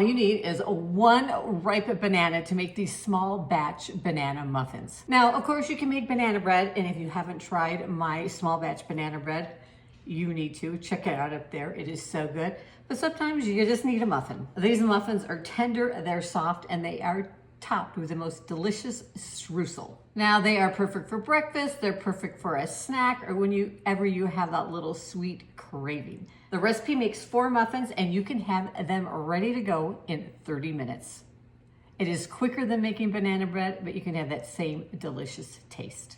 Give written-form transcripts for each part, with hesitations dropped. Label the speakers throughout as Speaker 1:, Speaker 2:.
Speaker 1: you need is one ripe banana to make these small batch banana muffins. Now, of course, you can make banana bread, and if you haven't tried my small batch banana bread, you need to check it out up there. It is so good. But sometimes you just need a muffin. These muffins are tender, they're soft, and they are topped with the most delicious streusel. Now, they are perfect for breakfast, they're perfect for a snack, or whenever you have that little sweet craving. The recipe makes 4 muffins, and you can have them ready to go in 30 minutes. It is quicker than making banana bread, but you can have that same delicious taste.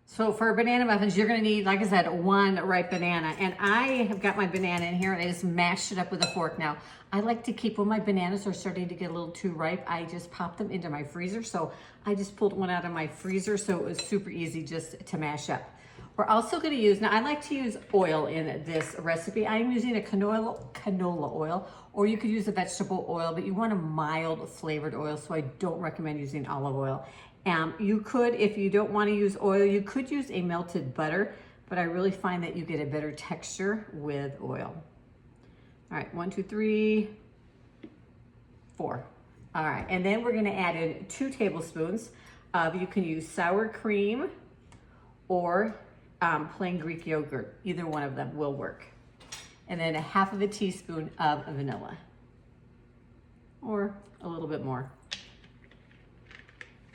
Speaker 1: So for banana muffins, you're gonna need, like I said, one ripe banana. And I have got my banana in here and I just mashed it up with a fork. Now, I like to keep, when my bananas are starting to get a little too ripe, I just pop them into my freezer. So I just pulled one out of my freezer, so it was super easy just to mash up. We're also gonna use, now I like to use oil in this recipe. I'm using a canola oil, or you could use a vegetable oil, but you want a mild flavored oil, so I don't recommend using olive oil. You could, if you don't want to use oil, you could use a melted butter, but I really find that you get a better texture with oil. All right, 1, 2, 3, 4. All right, and then we're gonna add in 2 tablespoons of, you can use sour cream or plain Greek yogurt. Either one of them will work. And then 1/2 teaspoon of vanilla, or a little bit more.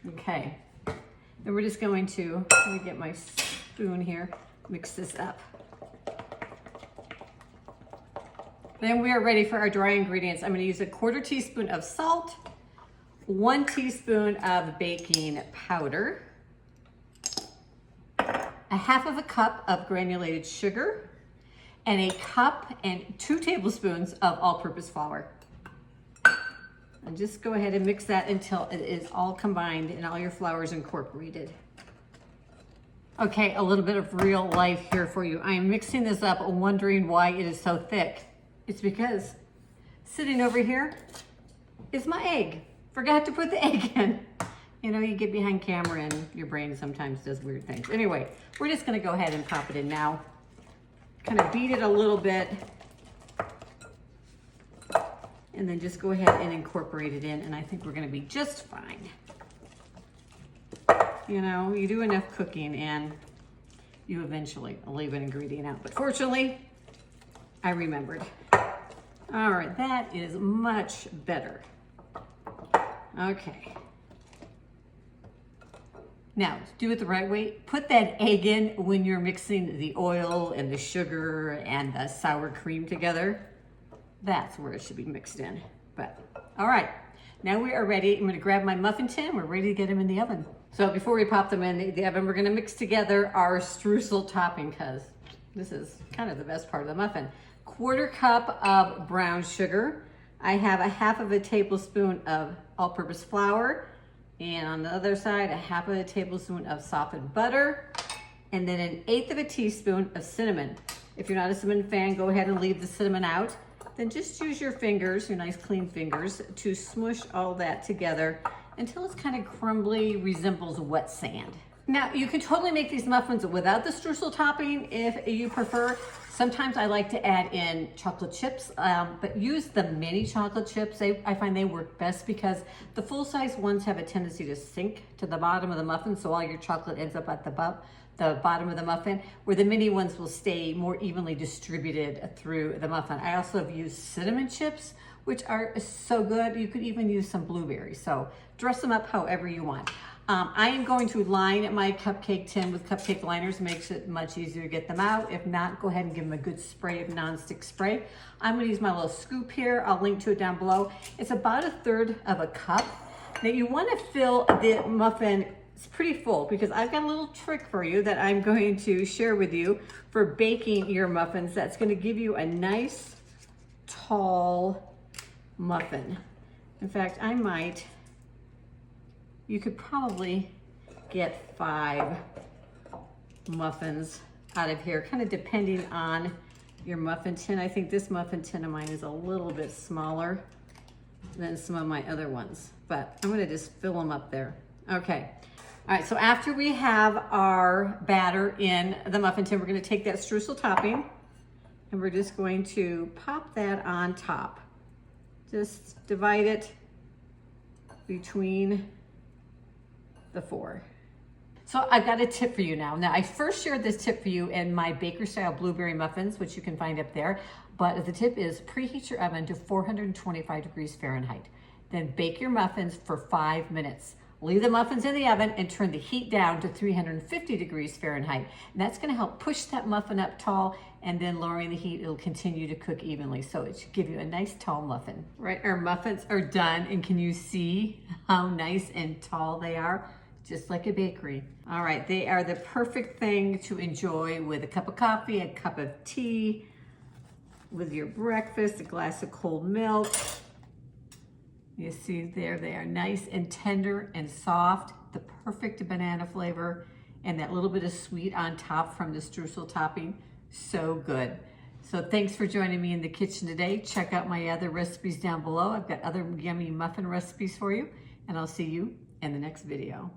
Speaker 1: Okay, then we're just going to, let me get my spoon here, mix this up. Then we are ready for our dry ingredients. I'm gonna use 1/4 teaspoon of salt, 1 teaspoon of baking powder, 1/2 cup of granulated sugar, and 1 cup and 2 tablespoons of all-purpose flour. And just go ahead and mix that until it is all combined and all your flour is incorporated. Okay, a little bit of real life here for you. I am mixing this up, wondering why it is so thick. It's because sitting over here is my egg. Forgot to put the egg in. You know, you get behind camera and your brain sometimes does weird things. Anyway, we're just gonna go ahead and pop it in now. Kind of beat it a little bit. And then just go ahead and incorporate it in, and I think we're gonna be just fine. You know, you do enough cooking and you eventually leave an ingredient out. But fortunately, I remembered. All right, that is much better. Okay. Now, do it the right way. Put that egg in when you're mixing the oil and the sugar and the sour cream together. That's where it should be mixed in. But, all right, now we are ready. I'm gonna grab my muffin tin. We're ready to get them in the oven. So before we pop them in the oven, we're gonna mix together our streusel topping, because this is kind of the best part of the muffin. 1/4 cup of brown sugar. I have 1/2 tablespoon of all-purpose flour. And on the other side, 1/2 tablespoon of softened butter. And then 1/8 teaspoon of cinnamon. If you're not a cinnamon fan, go ahead and leave the cinnamon out. Then just use your fingers, your nice clean fingers, to smush all that together until it's kind of crumbly, resembles wet sand. Now, you can totally make these muffins without the streusel topping if you prefer. Sometimes I like to add in chocolate chips, but use the mini chocolate chips. I find they work best because the full-size ones have a tendency to sink to the bottom of the muffin, so all your chocolate ends up at the bottom of the muffin, where the mini ones will stay more evenly distributed through the muffin. I also have used cinnamon chips, which are so good. You could even use some blueberries. So dress them up however you want. I am going to line my cupcake tin with cupcake liners. Makes it much easier to get them out. If not, go ahead and give them a good spray of nonstick spray. I'm gonna use my little scoop here. I'll link to it down below. It's about 1/3 cup. Now you wanna fill the muffin, it's pretty full, because I've got a little trick for you that I'm going to share with you for baking your muffins. That's gonna give you a nice, tall muffin. In fact, you could probably get 5 muffins out of here, kind of depending on your muffin tin. I think this muffin tin of mine is a little bit smaller than some of my other ones, but I'm gonna just fill them up there. Okay, all right, so after we have our batter in the muffin tin, we're gonna take that streusel topping and we're just going to pop that on top. Just divide it between the 4. So I've got a tip for you now. Now, I first shared this tip for you in my baker style blueberry muffins, which you can find up there. But the tip is preheat your oven to 425 degrees Fahrenheit. Then bake your muffins for 5 minutes. Leave the muffins in the oven and turn the heat down to 350 degrees Fahrenheit. And that's gonna help push that muffin up tall, and then lowering the heat, it'll continue to cook evenly. So it should give you a nice tall muffin. Right, our muffins are done, and can you see how nice and tall they are? Just like a bakery. All right, they are the perfect thing to enjoy with a cup of coffee, a cup of tea, with your breakfast, a glass of cold milk. You see there, they are nice and tender and soft, the perfect banana flavor, and that little bit of sweet on top from the streusel topping. So good. So thanks for joining me in the kitchen today. Check out my other recipes down below. I've got other yummy muffin recipes for you, and I'll see you in the next video.